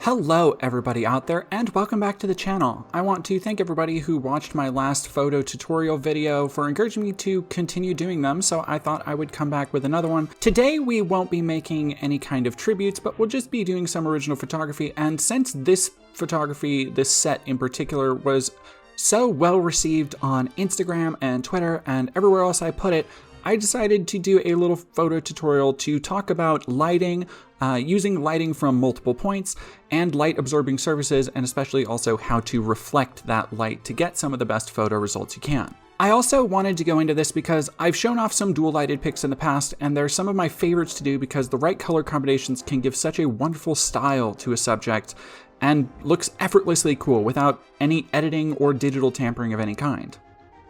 Hello everybody out there and welcome back to the channel. I want to thank everybody who watched my last photo tutorial video for encouraging me to continue doing them, so I thought I would come back with another one. Today we won't be making any kind of tributes, but we'll just be doing some original photography, and since this photography, this set in particular, was so well received on Instagram and Twitter and everywhere else I put it, I decided to do a little photo tutorial to talk about lighting, using lighting from multiple points, and light absorbing surfaces, and especially also how to reflect that light to get some of the best photo results you can. I also wanted to go into this because I've shown off some dual lighted pics in the past, and they're some of my favorites to do because the right color combinations can give such a wonderful style to a subject and looks effortlessly cool without any editing or digital tampering of any kind.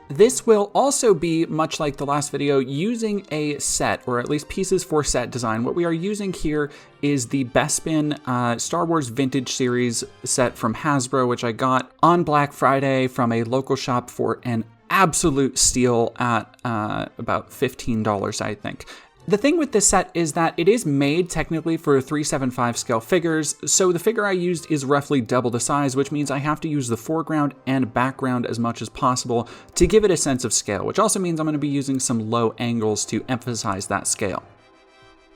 This will also be, much like the last video, using a set, or at least pieces for set design. What we are using here is the Bespin Star Wars Vintage Series set from Hasbro, which I got on Black Friday from a local shop for an absolute steal at about $15, I think. The thing with this set is that it is made technically for 375 scale figures, so the figure I used is roughly double the size, which means I have to use the foreground and background as much as possible to give it a sense of scale, which also means I'm going to be using some low angles to emphasize that scale.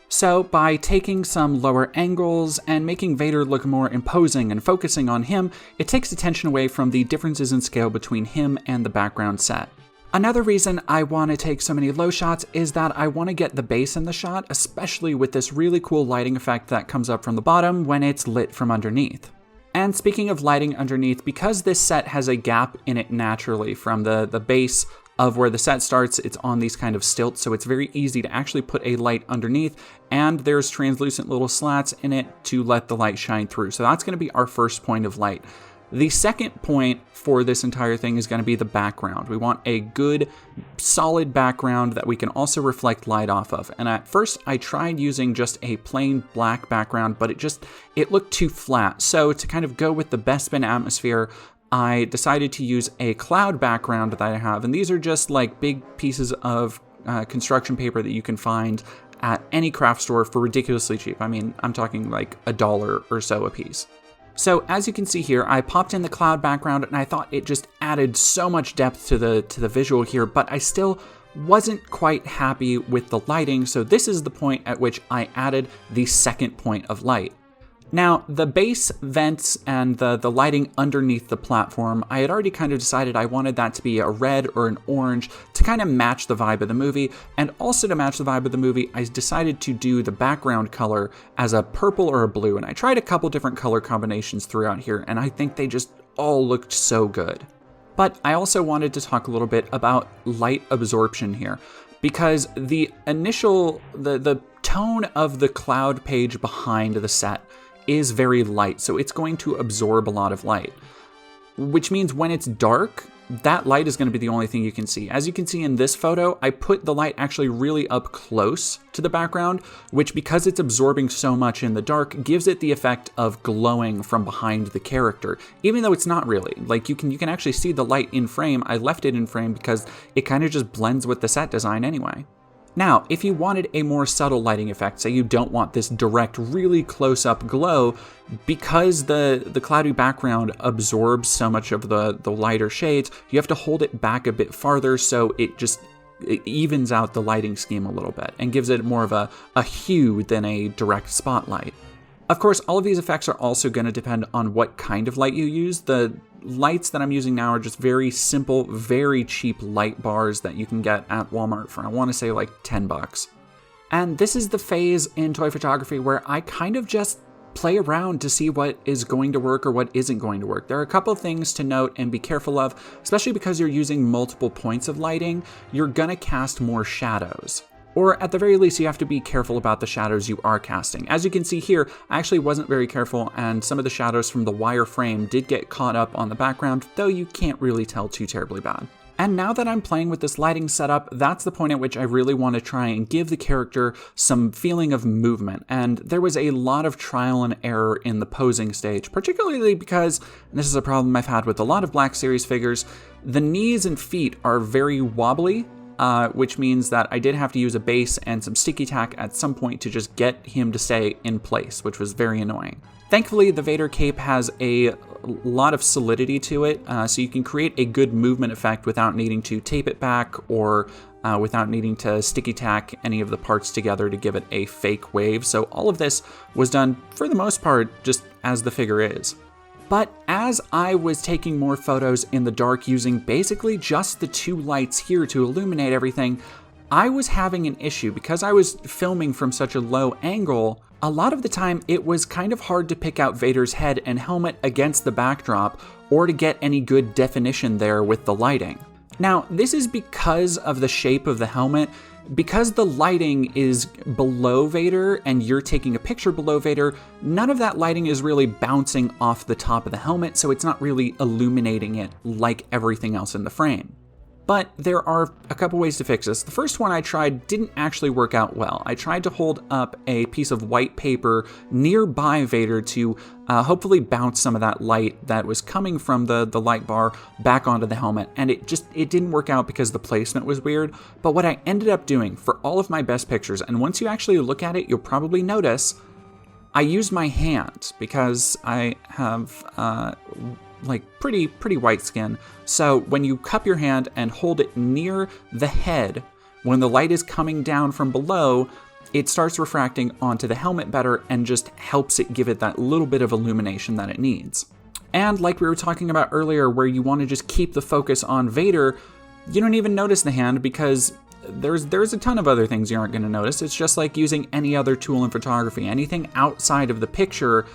So by taking some lower angles and making Vader look more imposing and focusing on him, it takes attention away from the differences in scale between him and the background set. Another reason I want to take so many low shots is that I want to get the base in the shot, especially with this really cool lighting effect that comes up from the bottom when it's lit from underneath. And speaking of lighting underneath, because this set has a gap in it naturally from the base of where the set starts, it's on these kind of stilts, so it's very easy to actually put a light underneath, and there's translucent little slats in it to let the light shine through. So that's going to be our first point of light. The second point for this entire thing is going to be the background. We want a good, solid background that we can also reflect light off of. And at first, I tried using just a plain black background, but it looked too flat. So to kind of go with the Bespin atmosphere, I decided to use a cloud background that I have. And these are just like big pieces of construction paper that you can find at any craft store for ridiculously cheap. I mean, I'm talking like $1 or so a piece. So as you can see here, I popped in the cloud background and I thought it just added so much depth to the visual here, but I still wasn't quite happy with the lighting, so this is the point at which I added the second point of light. Now, the base vents and the lighting underneath the platform, I had already kind of decided I wanted that to be a red or an orange to kind of match the vibe of the movie, and also to match the vibe of the movie, I decided to do the background color as a purple or a blue, and I tried a couple different color combinations throughout here, and I think they just all looked so good. But I also wanted to talk a little bit about light absorption here, because the tone of the cloud page behind the set is very light, so it's going to absorb a lot of light, which means when it's dark, that light is going to be the only thing you can see. As you can see in this photo, I put the light actually really up close to the background, which, because it's absorbing so much in the dark, gives it the effect of glowing from behind the character, even though it's not really. Like, you can actually see the light in frame. I left it in frame because it kind of just blends with the set design anyway. Now, if you wanted a more subtle lighting effect, say you don't want this direct, really close-up glow, because the cloudy background absorbs so much of the lighter shades, you have to hold it back a bit farther so it evens out the lighting scheme a little bit and gives it more of a hue than a direct spotlight. Of course, all of these effects are also going to depend on what kind of light you use. The lights that I'm using now are just very simple, very cheap light bars that you can get at Walmart for, I want to say, like $10. And this is the phase in toy photography where I kind of just play around to see what is going to work or what isn't going to work. There are a couple of things to note and be careful of, especially because you're using multiple points of lighting. You're going to cast more shadows. Or at the very least, you have to be careful about the shadows you are casting. As you can see here, I actually wasn't very careful, and some of the shadows from the wire frame did get caught up on the background, though you can't really tell too terribly bad. And now that I'm playing with this lighting setup, that's the point at which I really want to try and give the character some feeling of movement. And there was a lot of trial and error in the posing stage, particularly because, and this is a problem I've had with a lot of Black Series figures, the knees and feet are very wobbly. which means that I did have to use a base and some sticky tack at some point to just get him to stay in place, which was very annoying. Thankfully, the Vader cape has a lot of solidity to it, so you can create a good movement effect without needing to tape it back or without needing to sticky tack any of the parts together to give it a fake wave. So all of this was done, for the most part, just as the figure is. But as I was taking more photos in the dark using basically just the 2 lights here to illuminate everything, I was having an issue because I was filming from such a low angle. A lot of the time it was kind of hard to pick out Vader's head and helmet against the backdrop or to get any good definition there with the lighting. Now, this is because of the shape of the helmet. Because the lighting is below Vader and you're taking a picture below Vader, none of that lighting is really bouncing off the top of the helmet, so it's not really illuminating it like everything else in the frame. But there are a couple ways to fix this. The first one I tried didn't actually work out well. I tried to hold up a piece of white paper nearby Vader to hopefully bounce some of that light that was coming from the light bar back onto the helmet, and it didn't work out because the placement was weird. But what I ended up doing for all of my best pictures, and once you actually look at it, you'll probably notice, I used my hand because I have like pretty white skin. So when you cup your hand and hold it near the head, when the light is coming down from below, it starts refracting onto the helmet better and just helps it give it that little bit of illumination that it needs. And like we were talking about earlier, where you want to just keep the focus on Vader, you don't even notice the hand because there's a ton of other things you aren't going to notice. It's just like using any other tool in photography. Anything outside of the picture,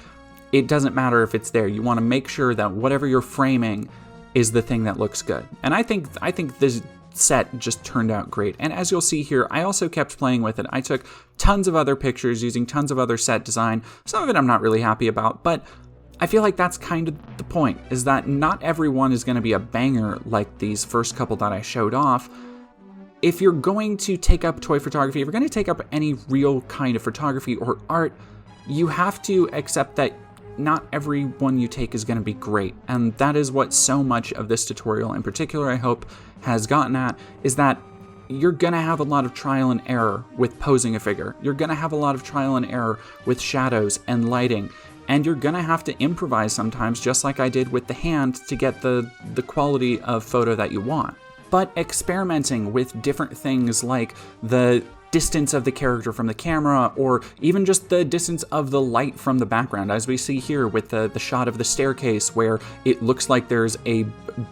it doesn't matter if it's there. You want to make sure that whatever you're framing is the thing that looks good. And I think this set just turned out great. And as you'll see here, I also kept playing with it. I took tons of other pictures using tons of other set design. Some of it I'm not really happy about, but I feel like that's kind of the point, is that not everyone is going to be a banger like these first couple that I showed off. If you're going to take up toy photography, if you're going to take up any real kind of photography or art, you have to accept that not every one you take is going to be great. And that is what so much of this tutorial in particular, I hope, has gotten at, is that you're going to have a lot of trial and error with posing a figure. You're going to have a lot of trial and error with shadows and lighting. And you're going to have to improvise sometimes, just like I did with the hand, to get the quality of photo that you want. But experimenting with different things like the distance of the character from the camera, or even just the distance of the light from the background, as we see here with the shot of the staircase where it looks like there's a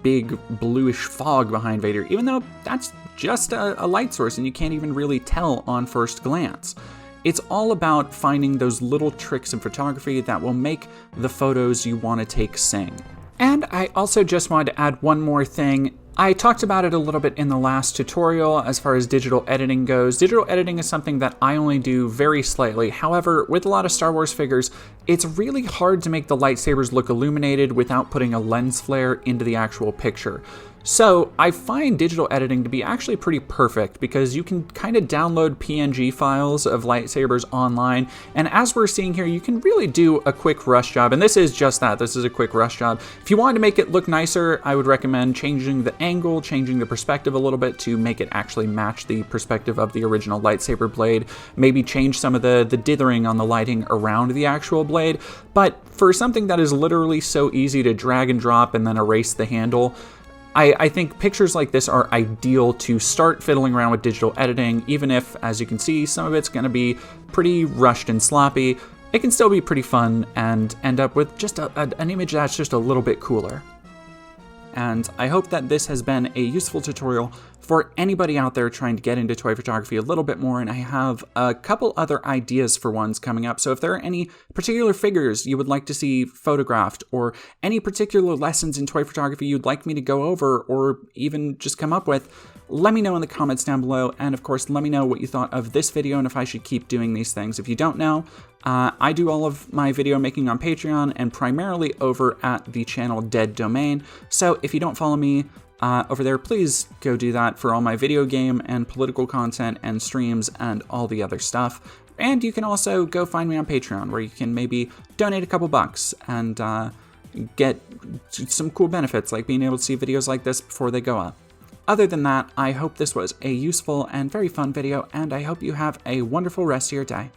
big bluish fog behind Vader, even though that's just a light source and you can't even really tell on first glance. It's all about finding those little tricks in photography that will make the photos you want to take sing. And I also just wanted to add one more thing. I talked about it a little bit in the last tutorial as far as digital editing goes. Digital editing is something that I only do very slightly. However, with a lot of Star Wars figures, it's really hard to make the lightsabers look illuminated without putting a lens flare into the actual picture. So I find digital editing to be actually pretty perfect because you can kind of download PNG files of lightsabers online, and as we're seeing here, you can really do a quick rush job, and this is just that. This is a quick rush job. If you wanted to make it look nicer, I would recommend changing the angle, changing the perspective a little bit to make it actually match the perspective of the original lightsaber blade. Maybe change some of the dithering on the lighting around the actual blade, but for something that is literally so easy to drag and drop and then erase the handle, I think pictures like this are ideal to start fiddling around with digital editing. Even if, as you can see, some of it's going to be pretty rushed and sloppy, it can still be pretty fun and end up with just an image that's just a little bit cooler. And I hope that this has been a useful tutorial for anybody out there trying to get into toy photography a little bit more, and I have a couple other ideas for ones coming up. So if there are any particular figures you would like to see photographed, or any particular lessons in toy photography you'd like me to go over, or even just come up with, let me know in the comments down below. And of course, let me know what you thought of this video and if I should keep doing these things. If you don't know, I do all of my video making on Patreon and primarily over at the channel Dead Domain. So if you don't follow me over there, please go do that for all my video game and political content and streams and all the other stuff. And you can also go find me on Patreon, where you can maybe donate a couple bucks and get some cool benefits, like being able to see videos like this before they go up. Other than that, I hope this was a useful and very fun video, and I hope you have a wonderful rest of your day.